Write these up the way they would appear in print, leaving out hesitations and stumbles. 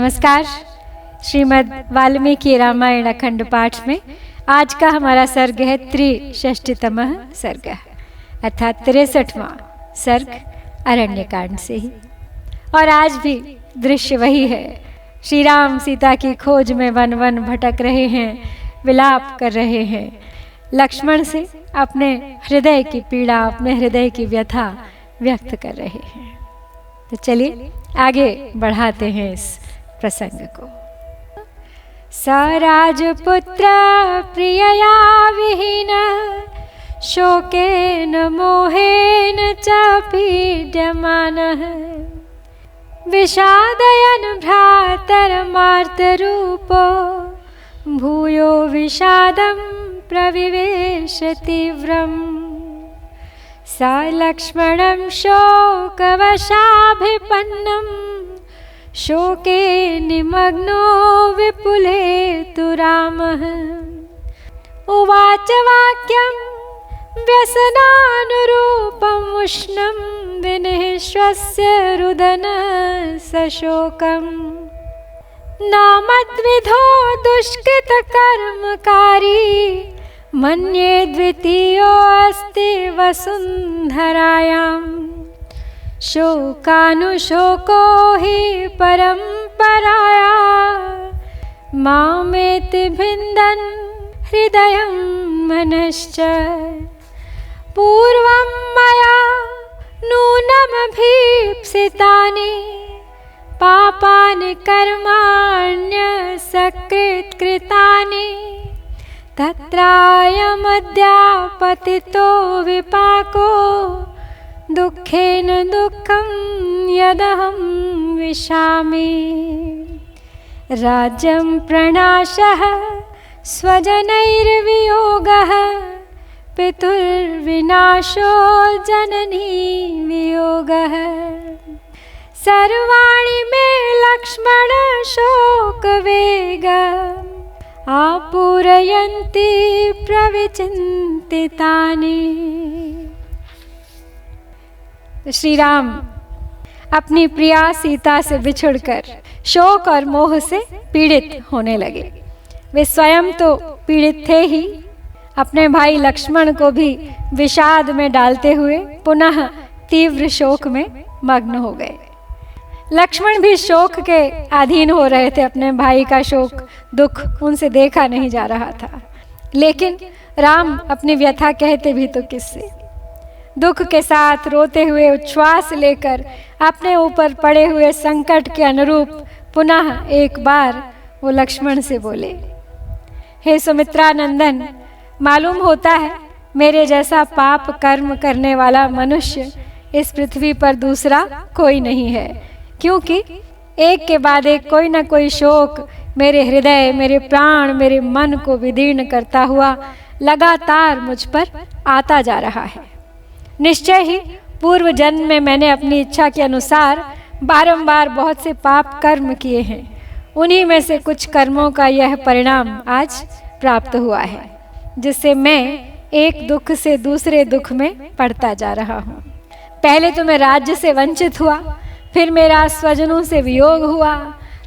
नमस्कार। श्रीमद् वाल्मीकि रामायण अखंड पाठ में आज का हमारा सर्ग है त्रिषष्टितमः सर्ग अर्थात 63वां सर्ग अरण्यकांड से ही। और आज भी दृश्य वही है। श्री राम सीता की खोज में वन वन भटक रहे हैं, विलाप कर रहे हैं। लक्ष्मण से अपने हृदय की पीड़ा, अपने हृदय की व्यथा व्यक्त कर रहे हैं। तो चलिए आगे बढ़ाते हैं इस प्रसंग को। स राजपुत्र प्रियया विहीन शोकेन मोहेन च पीड्यमानः विषादयन् भ्रातरमार्तरूपो भूयो विषादं प्रविवेश तीव्रम् स लक्ष्मणं शोकवशाभिपन्नं शोके निमग्नो विपुले तु रामः उवाच वाक्यं व्यसनानुरूपम् उष्णं विनिःश्वस्य रुदन सशोकम् नामद्विधो दुष्कृतकर्मकारी मन्ये द्वितीयोऽस्ति वसुन्धरायां शोकानुशोको हि परम्पराया मामेति भिन्दन् हृदयं मनश्च पूर्वं मया नूनमभीप्सितानि पापानि कर्माण्यसकृत्कृतानि तत्रायमद्यापतितो विपाको दुःखेन दुःखं यदहं विशामि राज्यं प्रणाशः स्वजनैर्वियोगः पितुर्विनाशो जननी वियोगः सर्वाणि मे लक्ष्मण शोकवेग आपूरयन्ति प्रविचिन्तितानि। श्री राम अपनी प्रिया सीता से बिछुड़कर शोक और मोह से पीड़ित होने लगे। वे स्वयं तो पीड़ित थे ही, अपने भाई लक्ष्मण को भी विषाद में डालते हुए पुनः तीव्र शोक में मग्न हो गए। लक्ष्मण भी शोक के अधीन हो रहे थे। अपने भाई का शोक दुख उनसे देखा नहीं जा रहा था। लेकिन राम अपनी व्यथा कहते भी तो किससे। दुख के साथ रोते हुए उच्छ्वास लेकर अपने ऊपर पड़े हुए संकट के अनुरूप पुनः एक बार वो लक्ष्मण से बोले, हे सुमित्रा नंदन, मालूम होता है मेरे जैसा पाप कर्म करने वाला मनुष्य इस पृथ्वी पर दूसरा कोई नहीं है, क्योंकि एक के बाद एक कोई ना कोई शोक मेरे हृदय, मेरे प्राण, मेरे मन को विदीर्ण करता हुआ लगातार मुझ पर आता जा रहा है। निश्चय ही पूर्व जन्म में मैंने अपनी इच्छा के अनुसार बारंबार बहुत से पाप कर्म किए हैं। उन्हीं में से कुछ कर्मों का यह परिणाम आज प्राप्त हुआ है, जिससे मैं एक दुख से दूसरे दुख में पड़ता जा रहा हूँ। पहले तो मैं राज्य से वंचित हुआ, फिर मेरा स्वजनों से वियोग हुआ,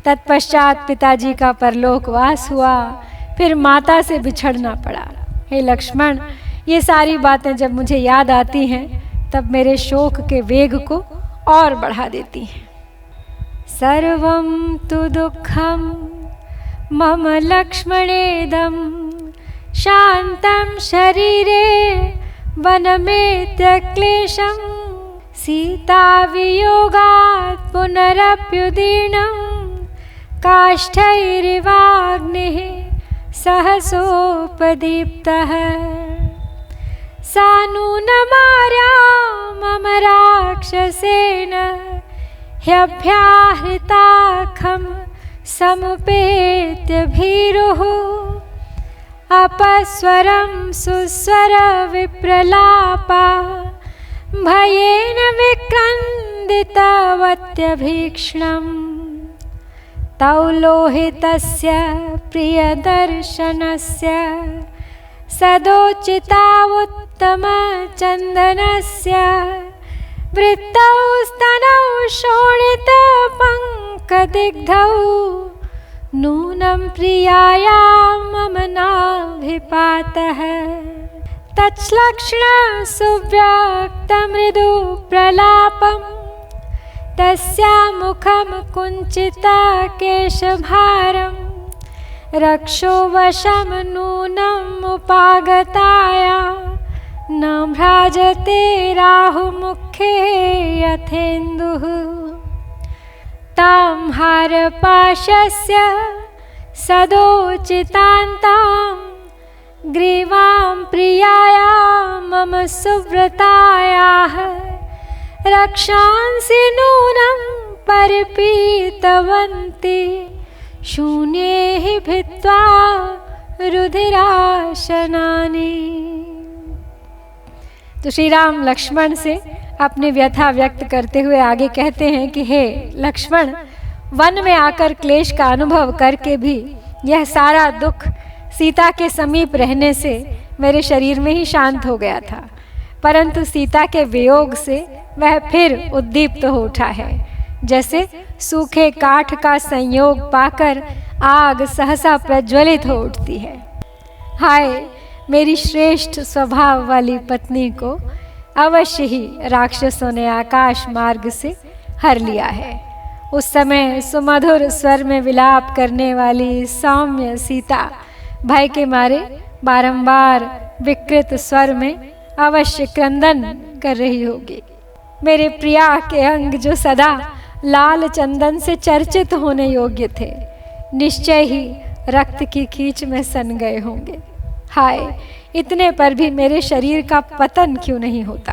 तत्पश्चात पिताजी का परलोकवास हुआ, फिर माता से बिछड़ना पड़ा। हे लक्ष्मण, ये सारी बातें जब मुझे याद आती हैं तब मेरे शोक के वेग को और बढ़ा देती हैं। सर्वं तु दुःखं मम लक्ष्मणेदं शान्तं शरीरे वनमेत्य क्लेशं सीता वियोगात् पुनरप्युदीर्णं काष्ठैरिवाग्निः सहसोपदीप्तः सानूनमार्या मम राक्षसेन ह्यभ्याहृताखं समुपेत्य भीरुः अपस्वरं सुस्वर विप्रलापा भयेन विक्रन्दितवत्यभीक्ष्णम् तौ लोहितस्य प्रियदर्शनस्य सदोचितावुत्तमचन्दनस्य वृत्तौ स्तनौ शोणितपङ्कजौ शोकदिग्धौ नूनं प्रियायां मम नाभिपातः तच्छलक्ष्णं सुव्यक्तमृदु प्रलापं तस्याः मुखं कुञ्चितकेशभारं रक्षो वशं नूनम् उपागताया न भ्राजते राहुमुखे यथेन्दुः तां हारपाशस्य सदोचितान्तां ग्रीवां प्रियायां मम सुव्रतायाः रक्षांसि नूनं परिपीतवन्ति शून्ये हि भित्त्वा रुधिराशनानि। तो श्री राम लक्ष्मण से अपनी व्यथा व्यक्त करते हुए आगे कहते हैं कि हे लक्ष्मण, वन में आकर क्लेश का अनुभव करके भी यह सारा दुख सीता के समीप रहने से मेरे शरीर में ही शांत हो गया था, परंतु सीता के वियोग से वह फिर उद्दीप्त हो उठा है। जैसे सूखे काठ का संयोग पाकर आग सहसा प्रज्वलित हो उठती है। हाय, मेरी श्रेष्ठ स्वभाव वाली पत्नी को अवश्य ही राक्षसों ने आकाश मार्ग से हर लिया है। उस समय सुमधुर स्वर में विलाप करने वाली सौम्य सीता भय के मारे बारंबार विकृत स्वर में अवश्य क्रंदन कर रही होगी। मेरे प्रिया के अंग जो सदा लाल चंदन से चर्चित होने योग्य थे, निश्चय ही रक्त की खींच में सन गए होंगे। हाय, इतने पर भी मेरे शरीर का पतन क्यों नहीं होता।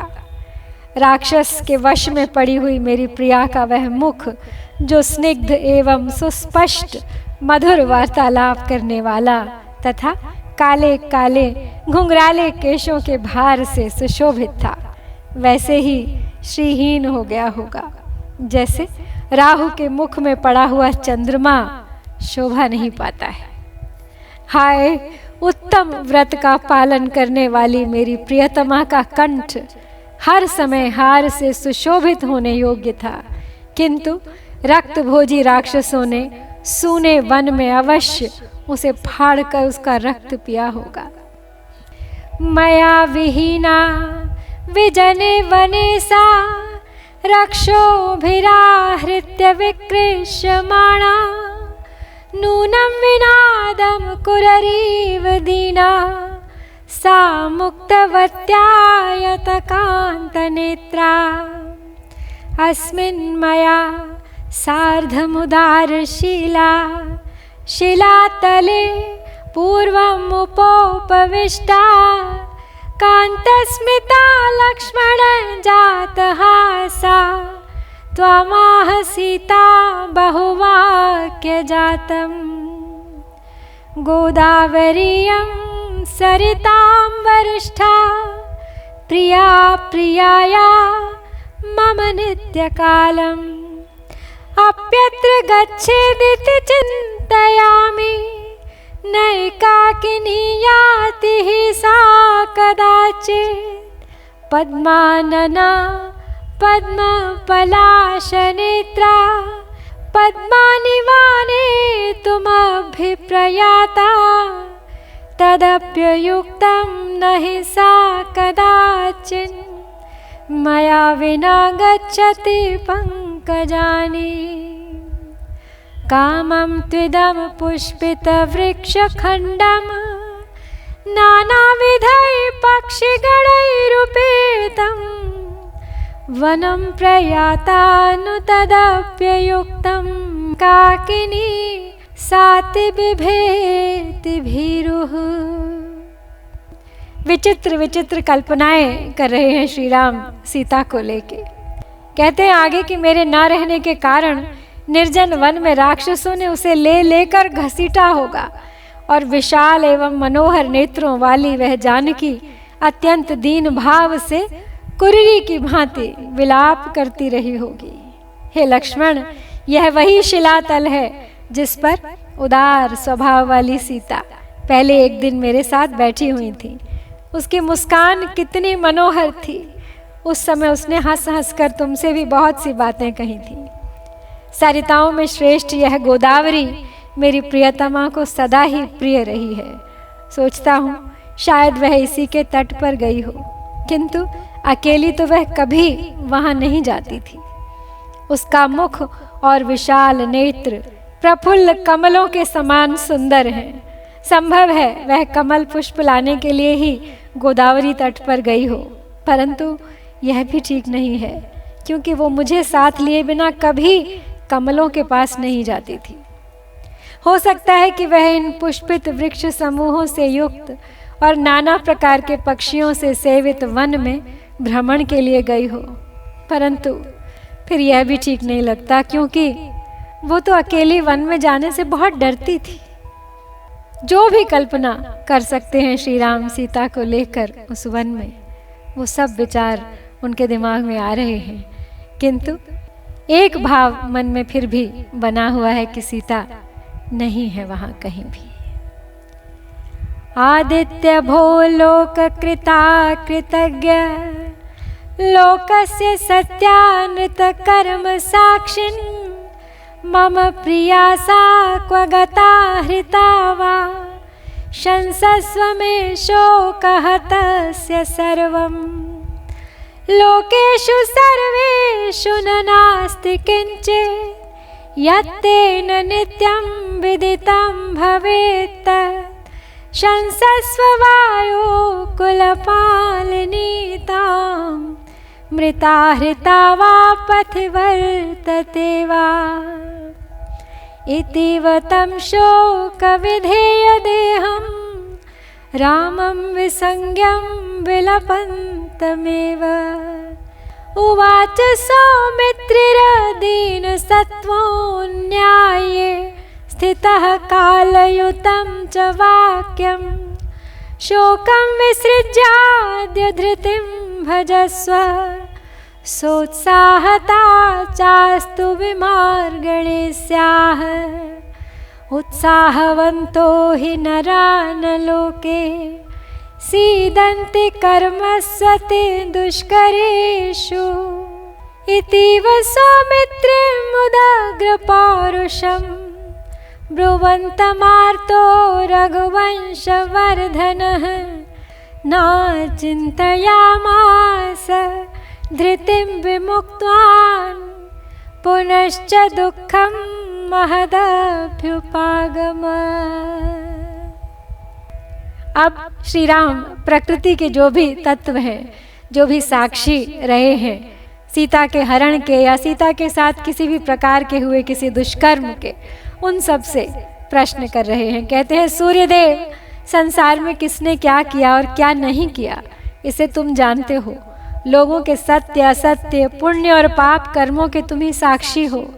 राक्षस के वश में पड़ी हुई मेरी प्रिया का वह मुख जो स्निग्ध एवं सुस्पष्ट मधुर वार्तालाप करने वाला तथा काले काले घुंघराले केशों के भार से सुशोभित था, वैसे ही श्रीहीन हो गया होगा, जैसे राहु के मुख में पड़ा हुआ चंद्रमा शोभा नहीं पाता है। हाय, उत्तम व्रत का पालन करने वाली मेरी प्रियतमा का कंठ हर समय हार से सुशोभित होने योग्य था, किंतु रक्त भोजी राक्षसों ने सूने वन में अवश्य उसे फाड़ कर उसका रक्त पिया होगा। मया विहीना विजने वने सा रक्षोभिराहृत्य विकृष्यमाणा नूनं विनादं कुररीव दीना सा मुक्तवत्यायतकान्तनेत्रा अस्मिन् मया सार्धमुदारशीला शिलातले पूर्वमुपोपविष्टा कान्तस्मिता लक्ष्मण जातहासा त्वमाह सीता बहुवाक्यजातं गोदावरीयं सरितां वरिष्ठा प्रिया प्रियाया मम नित्यकालम् अप्यत्र गच्छेदिति चिन्तयामि नैकाकिनी याति हि सा कदाचित् पद्मानना पद्मपलाशनेत्रा पद्मानिवाने तुमभिप्रयाता तदप्ययुक्तं न हि सा कदाचित् मया विना गच्छति पंकजानि कामं त्विदं पुष्पितवृक्षखण्डं नानाविधैः पक्षिगणैरुपेतं वनं प्रयाता नु तदप्ययुक्तं काकिनी साति बिभेति भीरुः। विचित्र विचित्र कल्पनाएं कर रहे हैं श्री राम सीता को लेके। कहते हैं आगे कि मेरे न रहने के कारण निर्जन वन में राक्षसों ने उसे ले लेकर घसीटा होगा और विशाल एवं मनोहर नेत्रों वाली वह जानकी अत्यंत दीन भाव से कुररी की भांति विलाप करती रही होगी। हे लक्ष्मण, यह वही शिलातल है जिस पर उदार स्वभाव वाली सीता पहले एक दिन मेरे साथ बैठी हुई थी। उसकी मुस्कान कितनी मनोहर थी। उस समय उसने हंस हंस कर तुमसे भी बहुत सी बातें कही थी। सरिताओं में श्रेष्ठ यह गोदावरी मेरी प्रियतमा को सदा ही प्रिय रही है। सोचता हूँ शायद वह इसी के तट पर गई हो, किंतु अकेली तो वह कभी वहाँ नहीं जाती थी। उसका मुख और विशाल नेत्र प्रफुल्ल कमलों के समान सुंदर हैं। संभव है वह कमल पुष्प लाने के लिए ही गोदावरी तट पर गई हो, परंतु यह भी ठीक नहीं है, क्योंकि वो मुझे साथ लिए बिना कभी कमलों के पास नहीं जाती थी। हो सकता है कि वह इन पुष्पित वृक्ष समूहों से युक्त और नाना प्रकार के पक्षियों से सेवित वन में भ्रमण के लिए गई हो, परंतु फिर यह भी ठीक नहीं लगता, क्योंकि वो तो अकेली वन में जाने से बहुत डरती थी। जो भी कल्पना कर सकते हैं श्री राम सीता को लेकर उस वन में, वो सब विचार उनके दिमाग में आ रहे हैं, किंतु एक भाव मन में फिर भी बना हुआ है कि सीता नहीं है वहाँ कहीं भी। आदित्य भो लोक कृता कृतज्ञ लोकस्य सत्यानृत कर्म साक्षिन् मम प्रिया सा क्व गता हृता वा शंसस्व मे शोकहतस्य सर्वम् लोकेषु सर्वेषु न नास्ति किंचित् यत्तेन नित्यं विदितं भवेत् शंसस्व वायो कुलपालनीताम् मृता हृता वा पथि वर्तते वा इतीव तं शोकविधेय देहं रामं विसंज्ञं विलपन्तमेव उवाच सौमित्रिरदीनसत्त्वो न्याये स्थितः कालयुतं च वाक्यं शोकं विसृज्याद्य धृतिं भजस्व सोत्साहता चास्तु विमार्गणे स्याः उत्साहवन्तो हि नरा न लोके सीदन्ति कर्मस्वते दुष्करेषु इतीव सौमित्रिमुदग्रपौरुषं ब्रुवन्तमार्तो रघुवंशवर्धनः न चिन्तयामास धृतिं विमुक्तवान् पुनश्च दुःखं महदभ्युपागम। अब श्री राम प्रकृति के जो भी तत्व हैं, जो भी साक्षी रहे हैं सीता के हरण के या सीता के साथ किसी भी प्रकार के हुए किसी दुष्कर्म के, उन सब से प्रश्न कर रहे हैं। कहते हैं सूर्यदेव, संसार में किसने क्या किया और क्या नहीं किया इसे तुम जानते हो। लोगों के सत्य असत्य, पुण्य और पाप कर्मों के तुम ही साक्षी हो।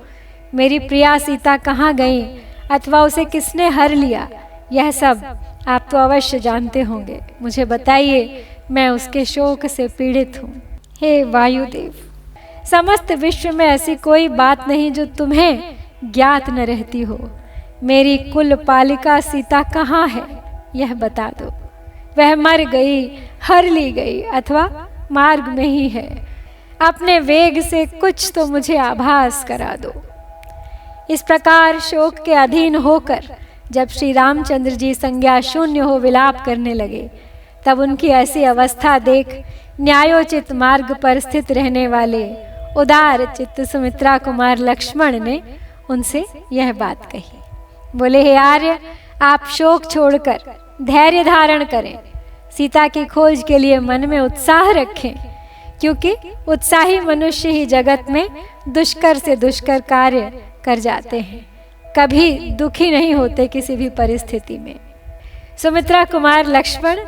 मेरी प्रिया सीता कहाँ गई अथवा उसे किसने हर लिया, यह सब आप तो अवश्य जानते होंगे। मुझे बताइए, मैं उसके शोक से पीड़ित हूँ। हे वायुदेव, समस्त विश्व में ऐसी कोई बात नहीं जो तुम्हें ज्ञात न रहती हो। मेरी कुल पालिका सीता कहाँ है यह बता दो। वह मर गई, हर ली गई अथवा मार्ग में ही है। अपने वेग से कुछ तो मुझे आभास करा दो। इस प्रकार शोक के अधीन होकर जब श्री रामचंद्र जी संज्ञा शून्य हो विलाप करने लगे, तब उनकी ऐसी अवस्था देख न्यायोचित मार्ग पर स्थित रहने वाले उदार चित्त सुमित्रा कुमार लक्ष्मण ने उनसे यह बात कही। बोले, हे आर्य, आप शोक छोड़कर धैर्य धारण करें, सीता की खोज के लिए मन में उत्साह रखें, क्योंकि उत्साही मनुष्य ही जगत में दुष्कर से दुष्कर कार्य कर जाते हैं, कभी दुखी नहीं होते किसी भी परिस्थिति में। सुमित्रा कुमार लक्ष्मण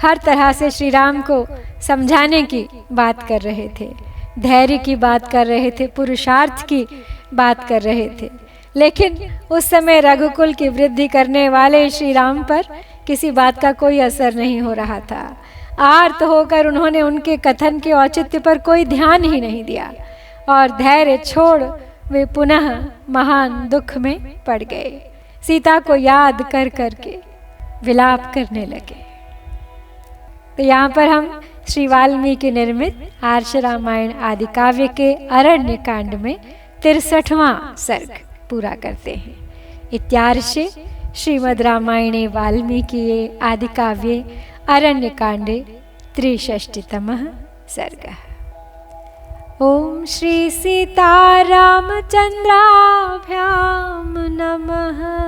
हर तरह से श्री राम को समझाने की बात कर रहे थे, धैर्य की बात कर रहे थे, पुरुषार्थ की बात कर रहे थे, लेकिन उस समय रघुकुल की वृद्धि करने वाले श्री राम पर किसी बात का कोई असर नहीं हो रहा था। आर्त होकर उन्होंने उनके कथन के औचित्य पर कोई ध्यान ही नहीं दिया और धैर्य छोड़ वे पुनः महान दुख में पड़ गए। सीता को याद कर करके विलाप करने लगे। तो यहाँ पर हम श्री वाल्मीकि निर्मित आर्ष रामायण आदि काव्य के अरण्य कांड में 63वां सर्ग पूरा करते हैं। इत्यार्षे श्रीमद् रामायणे वाल्मीकिये आदिकाव्ये अरण्यकाण्डे 63तमः सर्गः। ॐ श्री सीतारामचन्द्राभ्यां नमः।